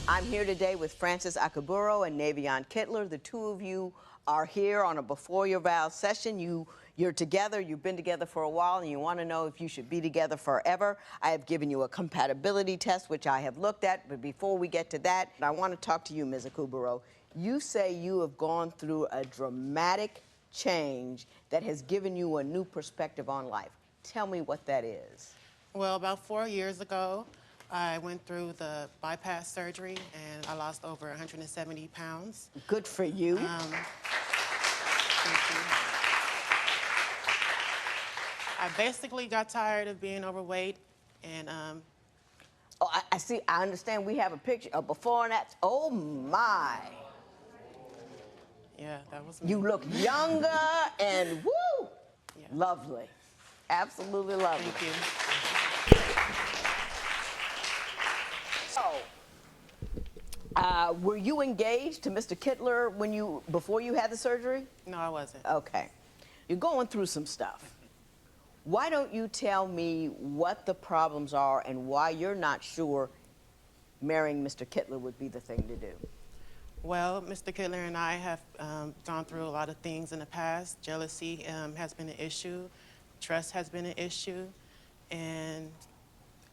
I'm here today with Francis Akaburo and Navion Kittler. The two of you are here on a before your vows session. You're together, you've been together for a while, and you want to know if you should be together forever. I have given you a compatibility test, which I have looked at, but before we get to that, I want to talk to you, Ms. Akuburo. You say you have gone through a dramatic change that has given you a new perspective on life. Tell me what that is. Well, about 4 years ago, I went through the bypass surgery and I lost over 170 pounds. Good for you. Thank you. I basically got tired of being overweight and Oh, I see. I understand. We have a picture of before and after. Oh my! yeah, that was me. You look younger and woo, Yeah. lovely, absolutely lovely. Thank you. So, were you engaged to Mr. Kittler before you had the surgery? No, I wasn't. Okay, you're going through some stuff. Why don't you tell me what the problems are and why you're not sure marrying Mr. Kittler would be the thing to do? Well, Mr. Kittler and I have gone through a lot of things in the past. Jealousy has been an issue, trust has been an issue, and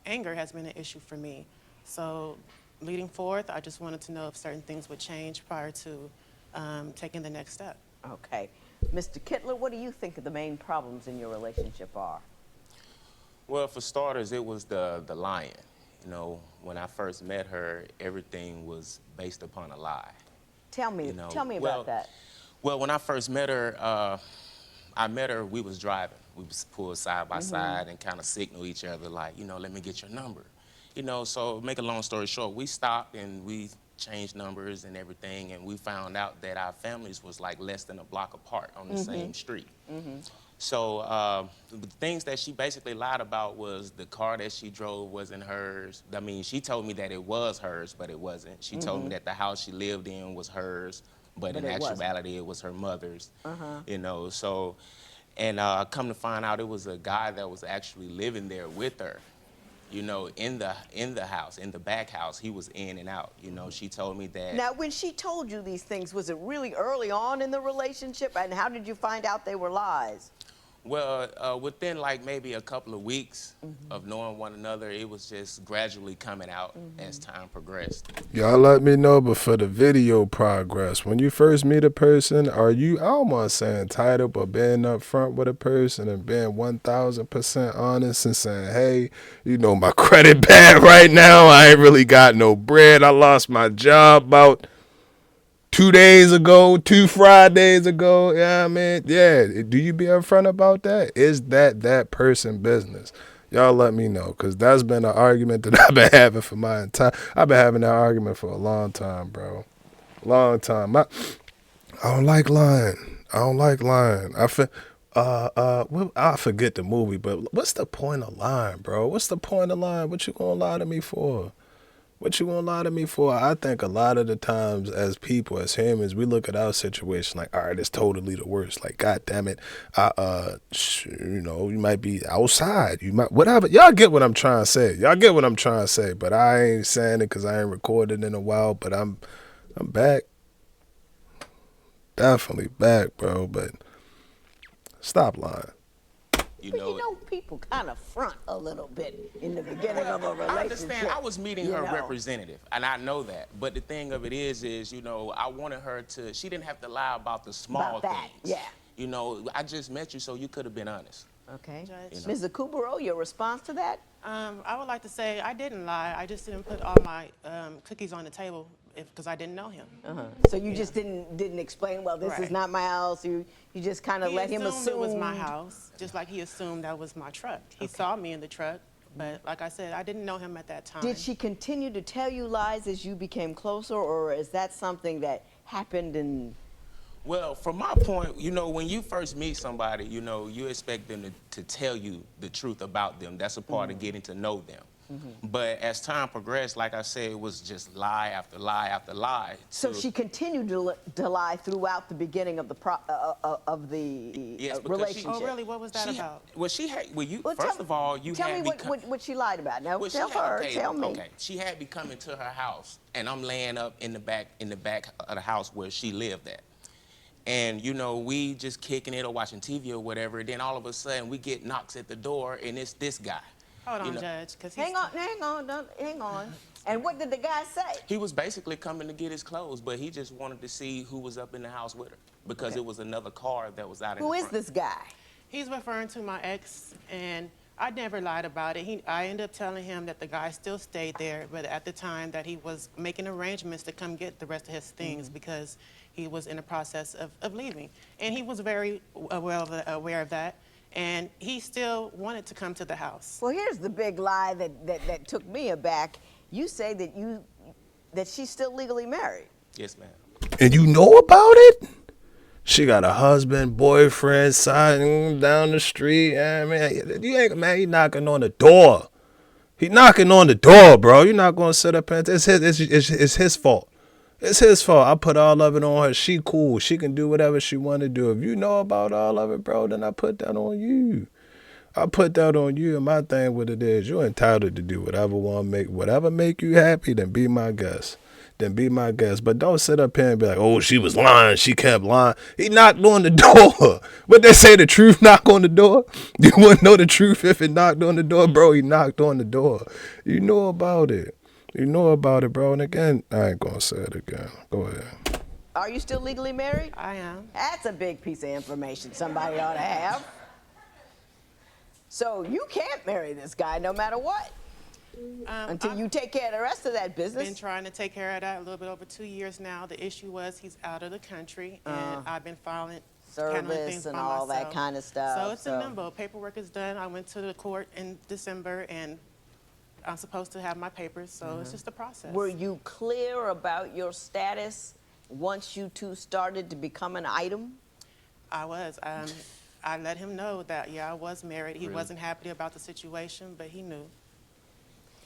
anger has been an issue for me. So leading forth, I just wanted to know if certain things would change prior to taking the next step. Okay. Mr. Kittler, what do you think the main problems in your relationship are? Well, for starters, it was the lying. You know, when I first met her, everything was based upon a lie. Tell me, You know, tell me about that. Well, when I first met her, we was driving. We was pulled side by side and kind of signal each other like, you know, let me get your number. You know, so make a long story short, we stopped and we changed numbers and everything, and we found out that our families was like less than a block apart on the same street. So the things that she basically lied about was the car that she drove wasn't hers. I mean, she told me that it was hers, but it wasn't. She told me that the house she lived in was hers, but in it wasn't. actuality it was her mother's. You know, so, and come to find out it was a guy that was actually living there with her. You know, in the house, in the back house, he was in and out. You know, she told me that. Now, when she told you these things, was it really early on in the relationship? And how did you find out they were lies? Well, within like maybe a couple of weeks of knowing one another, it was just gradually coming out as time progressed. Y'all let me know, but for the video progress, when you first meet a person, are you, I don't want to say entitled, but being up front with a person and being 1,000% honest and saying, hey, you know, my credit bad right now. I ain't really got no bread. I lost my job about 2 days ago, 2 Fridays ago. Yeah, I mean, yeah. Do you be upfront about that? Is that person business? Y'all let me know, because that's been an argument that I've been having for my entire. I've been having that argument for a long time, bro. Long time. I don't like lying. I don't like lying. I forget the movie, but what's the point of lying, bro? What's the point of lying? What you gonna lie to me for? What you gonna lie to me for? I think a lot of the times as people, as humans, we look at our situation like, all right, it's totally the worst. Like, God damn it. You know, you might be outside. You might, whatever. Y'all get what I'm trying to say. Y'all get what I'm trying to say. But I ain't saying it because I ain't recorded in a while. But I'm back. Definitely back, bro. But stop lying. But you know, people kind of front a little bit in the beginning of a relationship. I understand. I was meeting her you know. representative, and I know that. But the thing of it is, you know, I wanted her to. She didn't have to lie about the small About that, things. yeah. You know, I just met you, so you could have been honest. Okay. Judge. Ms. Akuburo, your response to that? I would like to say I didn't lie. I just didn't put all my cookies on the table because I didn't know him. So you just didn't explain, well, this is Right. not my house. You just kind of let him He assumed assume. it was my house, just like he assumed that was my truck. He saw me in the truck, but like I said, I didn't know him at that time. Did she continue to tell you lies as you became closer, or is that something that happened in... Well, from my point, you know, when you first meet somebody, you know, you expect them to tell you the truth about them. That's a part of getting to know them. But as time progressed, like I said, it was just lie after lie after lie. So she continued to lie throughout the beginning of the Yes, because relationship. Oh, really? What was that she, about? well, she had, well, you, Well, first of all, you tell had me me what she lied about. Now, well, tell she had, her, okay, tell me. Okay, she had me coming to her house, and I'm laying up in the back of the house where she lived at. And, you know, we just kicking it or watching TV or whatever. Then all of a sudden, we get knocks at the door, and it's this guy. Hold on, You know, Judge, because Hang on, hang on. And what did the guy say? he was basically coming to get his clothes, but he just wanted to see who was up in the house with her because it was another car that was out in Who the is front. this guy? He's referring to my ex, and I never lied about it. I ended up telling him that the guy still stayed there, but at the time that he was making arrangements to come get the rest of his things because he was in the process of leaving. And he was very aware of that, and he still wanted to come to the house. Well, here's the big lie that took me aback. You say that she's still legally married. Yes, ma'am. And you know about it? She got a husband, boyfriend, signing down the street. Man, he knocking on the door. He knocking on the door, bro. You're not gonna sit up and it's his fault. It's his fault. I put all of it on her. She cool. She can do whatever she want to do. If you know about all of it, bro, then I put that on you. I put that on you. And my thing with it is, you're entitled to do whatever make you happy. Then be my guest. But don't sit up here and be like, oh, she was lying. She kept lying. He knocked on the door. But they say the truth knock on the door. You wouldn't know the truth if it knocked on the door, bro. He knocked on the door. You know about it. Bro. And again, I ain't gonna say it again. Go ahead. Are you still legally married? I am. That's a big piece of information somebody ought to have. So you can't marry this guy no matter what. Until you take care of the rest of that I've business. been trying to take care of that a little bit over 2 years now. The issue was he's out of the country, and I've been handling Service things and by all that myself. kind of stuff. So it's in limbo. Paperwork is done. I went to the court in December, and I'm supposed to have my papers, so it's just a process. Were you clear about your status once you two started to become an item? I was. I let him know that, yeah, I was married. He Really? wasn't happy about the situation, but he knew.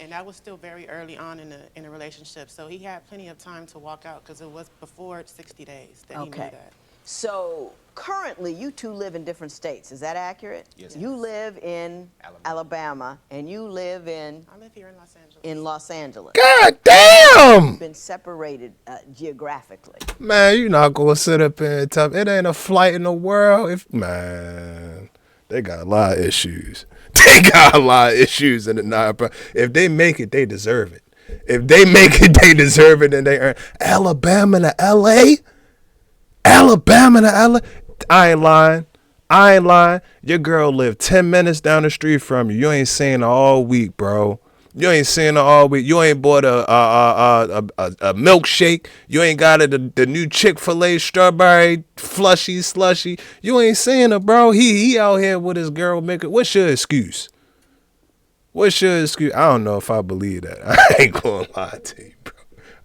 And that was still very early on in the relationship, so he had plenty of time to walk out because it was before 60 days that he knew that. So currently, you two live in different states. Is that accurate? Yes. You live in Alabama, and you live in I live here in Los Angeles. God damn! Been separated geographically. Man, you not gonna sit up here and tell me it ain't a flight in the world. Man, they got a lot of issues. They got a lot of issues in the night. If they make it, they deserve it. If they make it, they deserve it, and they earn. Alabama to L.A. Alabama to L.A. I ain't lying. Your girl lived 10 minutes down the street from you. You ain't seen her all week, bro. You ain't seen her all week. You ain't bought a milkshake. You ain't got the new Chick-fil-A strawberry slushy. You ain't seen her, bro. He out here with his girl making. What's your excuse? I don't know if I believe that. I ain't gonna lie to you, bro.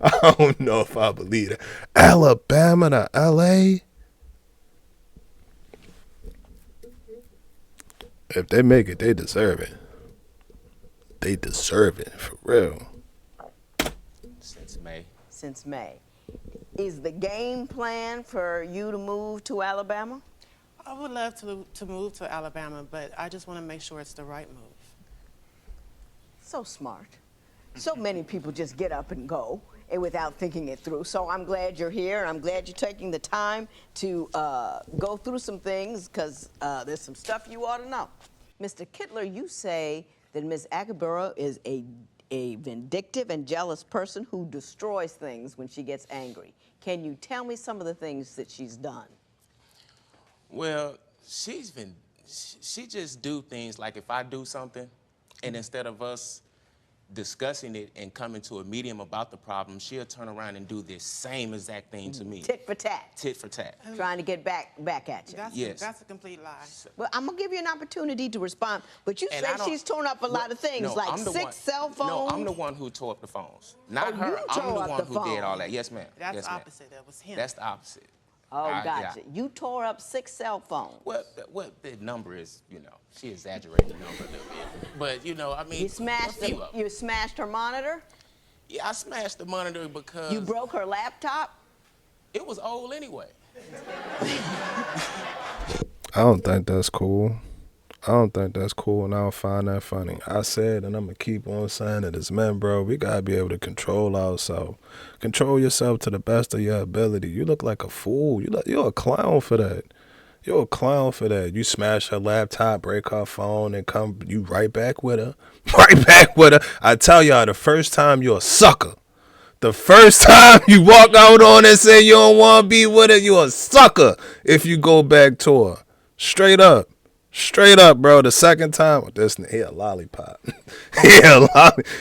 I don't know if I believe that. Alabama to L.A. If they make it, they deserve it. They deserve it, for real. Since May. Is the game plan for you to move to Alabama? I would love to move to Alabama, but I just want to make sure it's the right move. So smart. So many people just get up and go without thinking it through. So I'm glad you're here, and I'm glad you're taking the time to go through some things, because there's some stuff you ought to know. Mr. Kittler, you say that Ms. Accusations is a vindictive and jealous person who destroys things when she gets angry. Can you tell me some of the things that she's done? Well, she just do things like if I do something, and instead of us discussing it and coming to a medium about the problem, she'll turn around and do the same exact thing to me. Tit for tat. Tit for tat. Trying to get back at you. Yes. That's a complete lie. Well, I'm going to give you an opportunity to respond, but you And say I don't- she's torn up a lot of things, No, like I'm the 6 one- cell phones. No, I'm the one who tore up the phones. Not Oh, her. you I'm tore the up one the who did all phone. that. Yes, ma'am. That's Yes, ma'am. opposite. That was him. That's the opposite. Oh, Yeah. gotcha. You tore up 6 cell phones. What the number is, she exaggerated the number a little bit. But, I mean, You smashed a few of them. you smashed her monitor? Yeah, I smashed the monitor because You broke her laptop? it was old anyway. I don't think that's cool. I don't think that's cool, and I don't find that funny. I said, and I'm going to keep on saying it as men, bro, we got to be able to control ourselves. Control yourself to the best of your ability. You look like a fool. You're a clown for that. You're a clown for that. You smash her laptop, break her phone, and you right back with her. Right back with her. I tell y'all, the first time you're a sucker. The first time you walk out on and say you don't want to be with her, you're a sucker if you go back to her. Straight up. Straight up, bro. The second time, he a lollipop.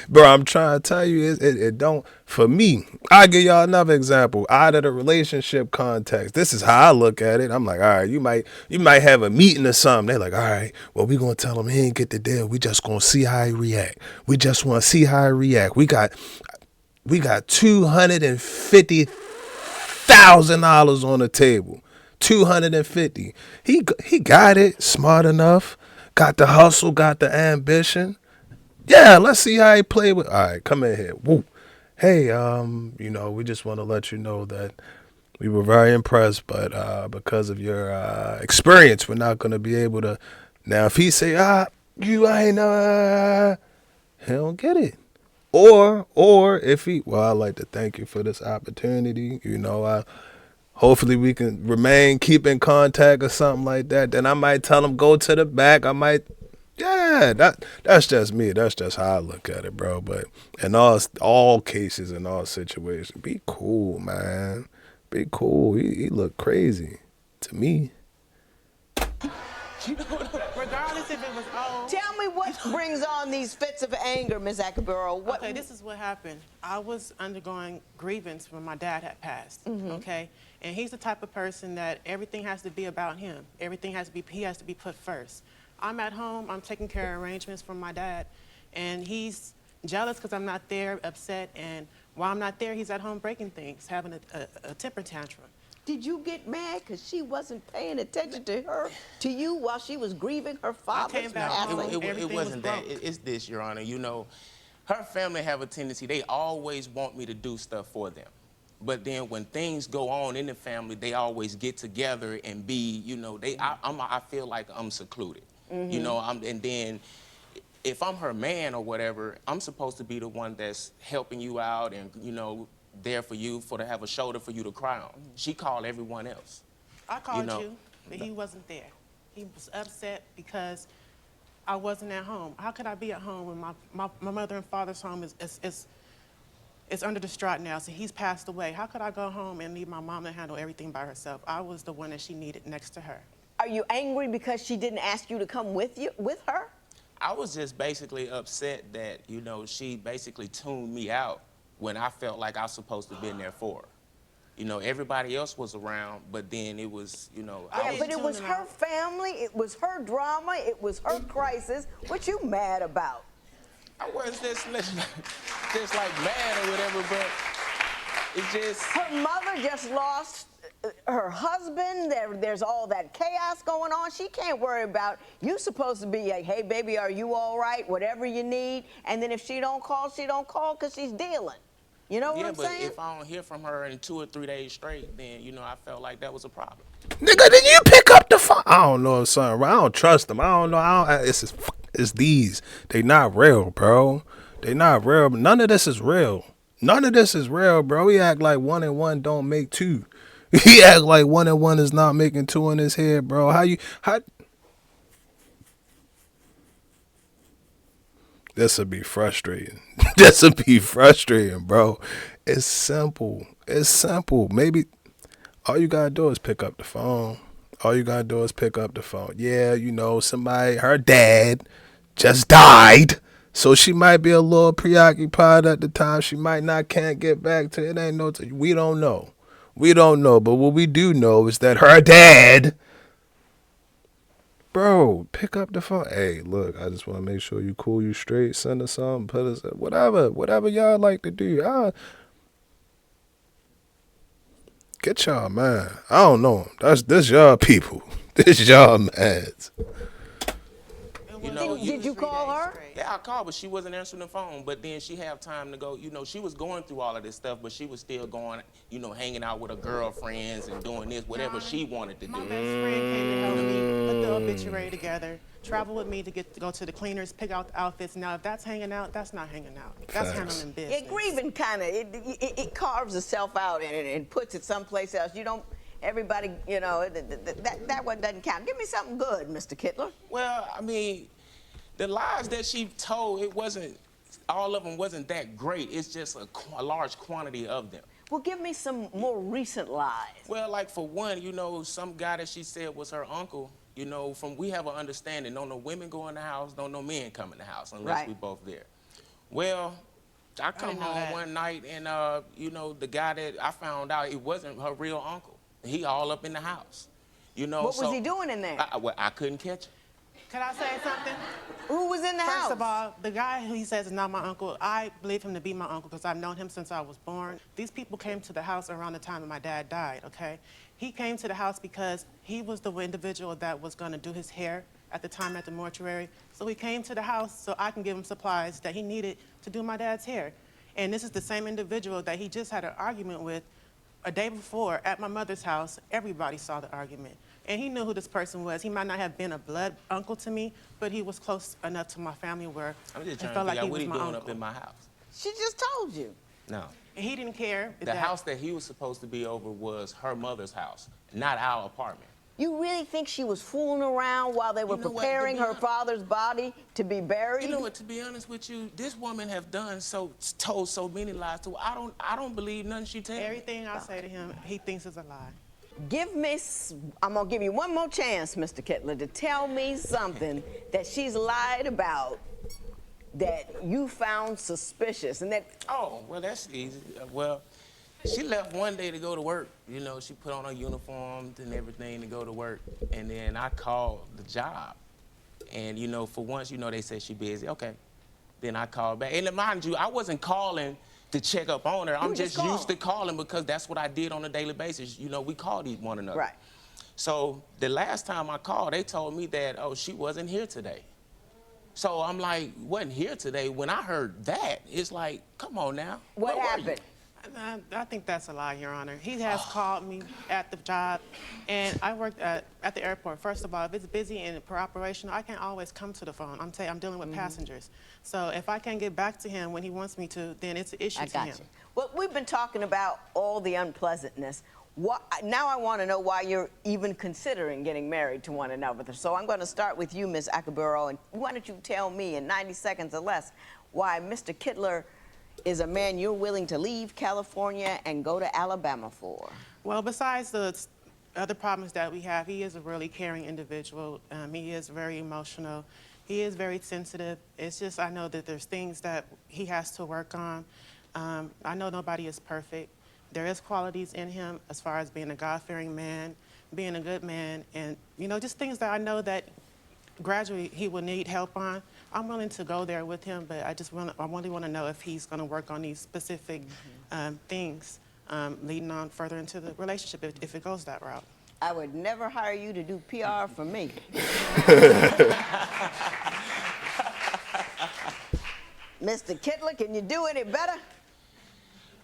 Bro, I'm trying to tell you, it don't, for me, I'll give y'all another example. Out of the relationship context, this is how I look at it. I'm like, all right, you might have a meeting or something. They're like, all right, well, we going to tell him he ain't get the deal. We just going to see how he react. We just want to see how he react. We got $250,000 on the table. 250. He got it. Smart enough. Got the hustle. Got the ambition. Yeah, let's see how he play with. All right, come in here. Woo. Hey, we just want to let you know that we were very impressed, but because of your experience, we're not going to be able to. Now, if he say, you ain't, he don't get it. Or if I'd like to thank you for this opportunity. Hopefully we can keep in contact or something like that. Then I might tell him go to the back. That's just me. That's just how I look at it, bro. But in all cases, in all situations, be cool, man. Be cool. He look crazy to me. Regardless if it was old. Tell me what brings on these fits of anger, Ms. Akaburo. Okay, this is what happened. I was undergoing grievance when my dad had passed, okay? And he's the type of person that everything has to be about him. He has to be put first. I'm at home, I'm taking care of arrangements for my dad, and he's jealous because I'm not there, upset, and while I'm not there, he's at home breaking things, having a temper tantrum. Did you get mad because she wasn't paying attention to you while she was grieving her father's came back passing? home. It wasn't that. It's this, Your Honor. Her family have a tendency, they always want me to do stuff for them. But then when things go on in the family, they always get together and be, I feel like I'm secluded. And then if I'm her man or whatever, I'm supposed to be the one that's helping you out and, there for you, to have a shoulder for you to cry on. She called everyone else. I called you, but he wasn't there. He was upset because I wasn't at home. How could I be at home when my mother and father's home is under distraught now, so he's passed away. How could I go home and leave my mom to handle everything by herself? I was the one that she needed next to her. Are you angry because she didn't ask you to come with her? I was just basically upset that, she basically tuned me out when I felt like I was supposed to have been there for her. Everybody else was around, but then it was, But it was her family, it was her drama, it was her crisis. What you mad about? I was just like mad or whatever, but it's just... Her mother just lost her husband. There's all that chaos going on. She can't worry about, you supposed to be like, hey, baby, are you all right? Whatever you need. And then if she don't call because she's dealing. You know what I'm saying? Yeah, but if I don't hear from her in 2 or 3 days straight, then, I felt like that was a problem. Nigga, did you pick up the phone? I don't know, son. I don't trust them. I don't know. It's these. They not real, bro. They not real. None of this is real. None of this is real, bro. He act like 1 and 1 don't make 2. He act like 1 and 1 is not making 2 in his head, bro. This would be frustrating. This would be frustrating, bro. It's simple. It's simple. Maybe all you gotta do is pick up the phone. Yeah, somebody, her dad just died. So she might be a little preoccupied at the time. She can't get back to it. Ain't no, we don't know. But what we do know is that her dad, bro, pick up the phone. Hey, look, I just want to make sure you cool, you straight, send us something, put us, whatever y'all like to do. Get y'all man. I don't know him. This y'all people. This y'all mans. You know, Did you call her? Yeah, I called, but she wasn't answering the phone. But then she had time to go. You know, she was going through all of this stuff, but she was still going, you know, hanging out with her girlfriends and doing this, whatever she wanted to My do. best friend came to help me put the obituary together, travel with me to go to the cleaners, pick out the outfits. Now, if that's hanging out, that's not hanging out. That's Facts. handling business. Yeah, grieving kind of, it carves itself out and puts it someplace else. You don't, everybody, you know, that one doesn't count. Give me something good, Mr. Kittler. Well, I mean, the lies that she told, it wasn't, all of them wasn't that great. It's just a large quantity of them. Well, give me some more recent lies. Well, like for one, you know, some guy that she said was her uncle, you know, we have an understanding, don't no women go in the house, don't no men come in the house unless Right. we both there. Well, I come didn't know home that. one night and, you know, the guy that I found out, it wasn't her real uncle. He all up in the house, you know. What was he doing in there? Well, I couldn't catch him. Can I say something? Who was in the house? First of all, the guy who he says is not my uncle, I believe him to be my uncle because I've known him since I was born. These people came to the house around the time that my dad died, okay? He came to the house because he was the individual that was going to do his hair at the time at the mortuary. So he came to the house so I can give him supplies that he needed to do my dad's hair. And this is the same individual that he just had an argument with a day before at my mother's house. Everybody saw the argument. And he knew who this person was. He might not have been a blood uncle to me, but he was close enough to my family where I'm just I trying felt to like figure out he what was he my doing uncle. up in my house. She just told you. No. And he didn't care. The house that he was supposed to be over was her mother's house, not our apartment. You really think she was fooling around while they were You know what, preparing to be her father's body to be buried? You know what? To be honest with you, this woman have told so many lies. To I don't believe nothing she tells. Everything I say to him, he thinks is a lie. Give me, I'm gonna give you one more chance, Mr. Kittler, to tell me something that she's lied about that you found suspicious and that. Oh, well, that's easy. Well, she left one day to go to work. You know, she put on her uniform and everything to go to work. And then I called the job. And, you know, for once, you know, they said she busy. Okay. Then I called back. And mind you, I wasn't calling to check up on her. I'm just used to calling because that's what I did on a daily basis. You know, we called one another. Right. So the last time I called, they told me that, oh, she wasn't here today. So I'm like, wasn't here today. When I heard that, it's like, come on now. What Where were happened? you? I think that's a lie, Your Honor. He has called me at the job, and I worked at the airport. First of all, if it's busy and per operation, I can't always come to the phone. I'm dealing with passengers. So if I can't get back to him when he wants me to, then it's an issue I to got him. you. Well, we've been talking about all the unpleasantness. Now I want to know why you're even considering getting married to one another. So I'm going to start with you, Ms. Accusations, and why don't you tell me in 90 seconds or less why Mr. Kittler is a man you're willing to leave California and go to Alabama for? Well, besides the other problems that we have, he is a really caring individual. He is very emotional. He is very sensitive. It's just I know that there's things that he has to work on. I know nobody is perfect. There is qualities in him as far as being a God-fearing man, being a good man, and, you know, just things that I know that gradually he will need help on. I'm willing to go there with him, but I really want to know if he's going to work on these specific things leading on further into the relationship if it goes that route. I would never hire you to do PR for me. Mr. Kittler, can you do any better?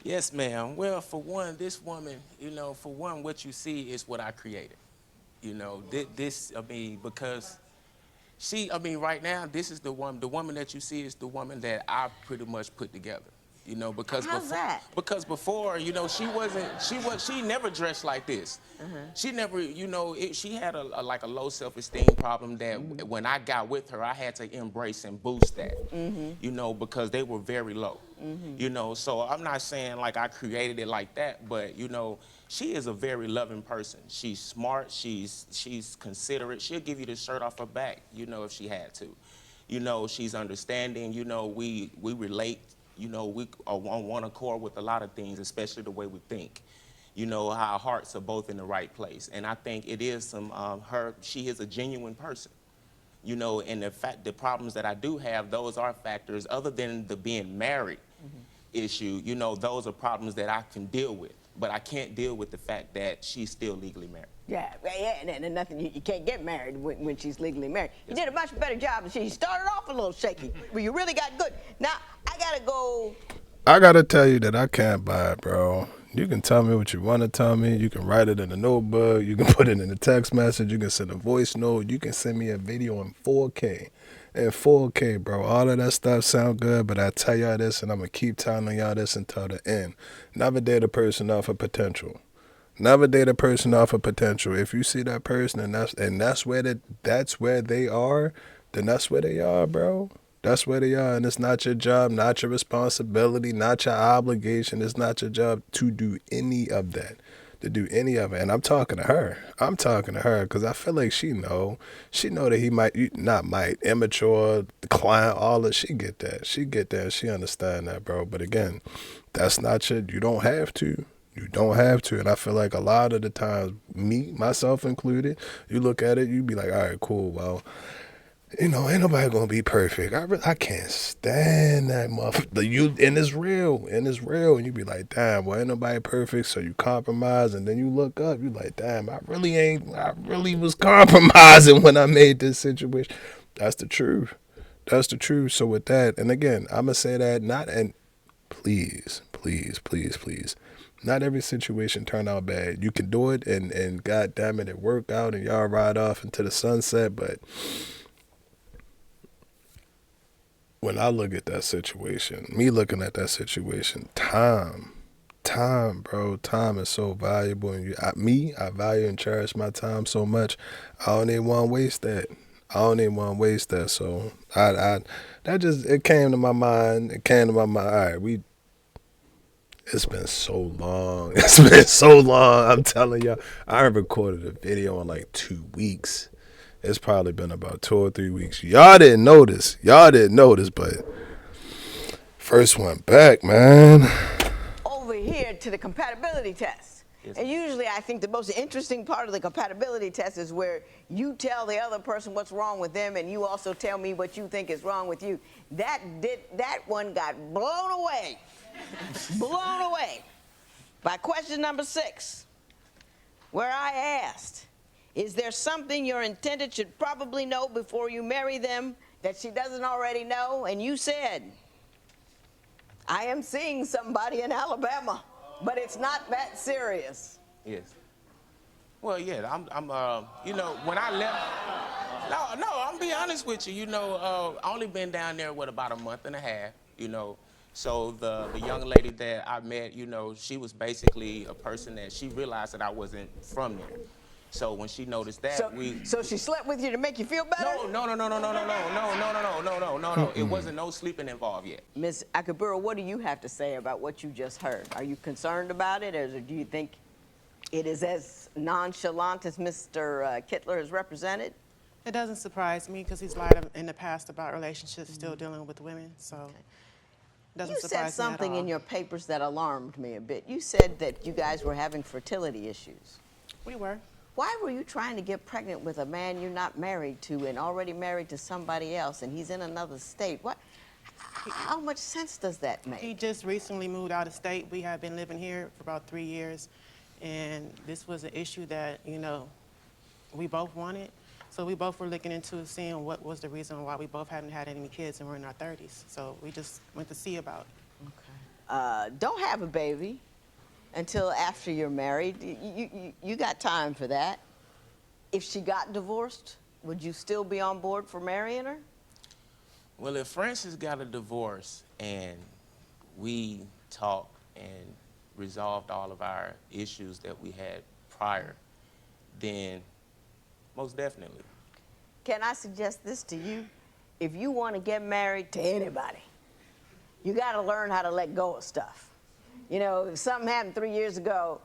Yes, ma'am. Well, for one, this woman, you know, for one, what you see is what I created. You know, because right now, this is the woman that you see is the woman that I pretty much put together. You know, because before, you know, she never dressed like this. She never, you know, she had like a low self-esteem problem that when I got with her, I had to embrace and boost that, you know, because they were very low, you know. So I'm not saying like I created it like that, but, you know, she is a very loving person. She's smart, she's considerate. She'll give you the shirt off her back, you know, if she had to. You know, she's understanding, you know, we relate. You know, we are on one accord with a lot of things, especially the way we think. You know, our hearts are both in the right place. And I think it is she is a genuine person. You know, and the problems that I do have, those are factors other than the being married issue. You know, those are problems that I can deal with but I can't deal with the fact that she's still legally married. Yeah, and nothing. You can't get married when she's legally married. You did a much better job than she. You started off a little shaky, but you really got good. Now I gotta go. I gotta tell you that I can't buy it, bro. You can tell me what you want to tell me. You can write it in a notebook. You can put it in a text message. You can send a voice note. You can send me a video in 4K. In 4K, bro. All of that stuff sound good, but I tell y'all this, and I'm gonna keep telling y'all this until the end. Never date a person off of potential. Never date a person off of potential. If you see that person and that's where they are, then that's where they are, bro. That's where they are, and it's not your job, not your responsibility, not your obligation. It's not your job to do any of that, And I'm talking to her. Because I feel like she know that he immature, client, all that. She get that. She understand that, bro. But again, that's not you don't have to. You don't have to. And I feel like a lot of the times, myself included, you look at it, you be like, all right, cool, well, ain't nobody gonna be perfect. I can't stand that motherfucker. And it's real. And you be like, damn, well, ain't nobody perfect. So you compromise, and then you look up, you like, damn, I really was compromising when I made this situation. That's the truth. So with that, and again, I'm gonna say that please, not every situation turn out bad. You can do it, and God damn it work out, and y'all ride off into the sunset, but when I look at that situation, time, bro, time is so valuable. And I value and cherish my time so much. I don't even want to waste that. So it came to my mind. All right, it's been so long. I'm telling y'all, I recorded a video in like 2 weeks. It's probably been about 2 or 3 weeks. Y'all didn't notice, but first one back, man. Over here to the compatibility test. Yes. And usually I think the most interesting part of the compatibility test is where you tell the other person what's wrong with them, and you also tell me what you think is wrong with you. That one got blown away. Blown away by question number 6, where I asked, is there something your intended should probably know before you marry them that she doesn't already know? And you said, I am seeing somebody in Alabama, but it's not that serious. Yes. Well, yeah, I'm when I left, no, I'm be honest with you, I only been down there, about a month and a half, So the young lady that I met, she was basically a person that she realized that I wasn't from there. So when she noticed that, so she slept with you to make you feel better? No. It wasn't no sleeping involved yet. Ms. Akabura, what do you have to say about what you just heard? Are you concerned about it, or do you think it is as nonchalant as Mr. Kittler has represented? It doesn't surprise me because he's lied in the past about relationships still dealing with women, so it doesn't You surprise me said something at all. in your papers that alarmed me a bit. You said that you guys were having fertility issues. We were. Why were you trying to get pregnant with a man you're not married to and already married to somebody else, and he's in another state? How much sense does that make? He just recently moved out of state. We have been living here for about 3 years, and this was an issue that, we both wanted. So we both were looking into seeing what was the reason why we both hadn't had any kids and we're in our 30s. So we just went to see about it. Okay. Don't have a baby until after you're married. You got time for that. If she got divorced, would you still be on board for marrying her? Well, if Francis got a divorce and we talked and resolved all of our issues that we had prior, then most definitely. Can I suggest this to you? If you want to get married to anybody, you got to learn how to let go of stuff. If something happened 3 years ago,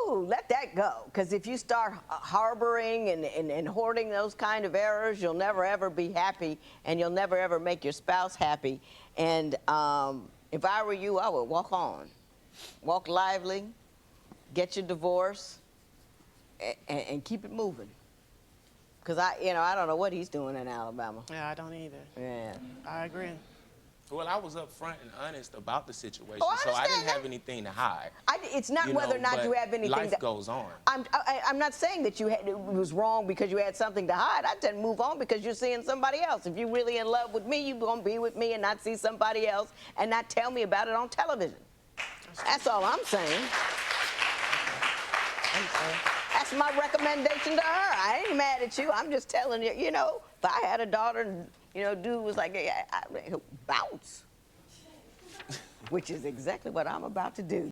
let that go. Because if you start harboring and hoarding those kind of errors, you'll never, ever be happy, and you'll never, ever make your spouse happy. And if I were you, I would walk on. Walk lively, get your divorce, and keep it moving. Because I don't know what he's doing in Alabama. Yeah, I don't either. Yeah. I agree. Well, I was upfront and honest about the situation, Oh, I so I understand didn't that. have anything to hide. It's not you whether know, or not but you have anything. life goes on. I'm not saying that it was wrong because you had something to hide. I said move on because you're seeing somebody else. If you're really in love with me, you're going to be with me and not see somebody else and not tell me about it on television. That's all I'm saying. That's my recommendation to her. I ain't mad at you. I'm just telling you, you know, if I had a daughter and, you know, dude was like, hey, bounce. Which is exactly what I'm about to do.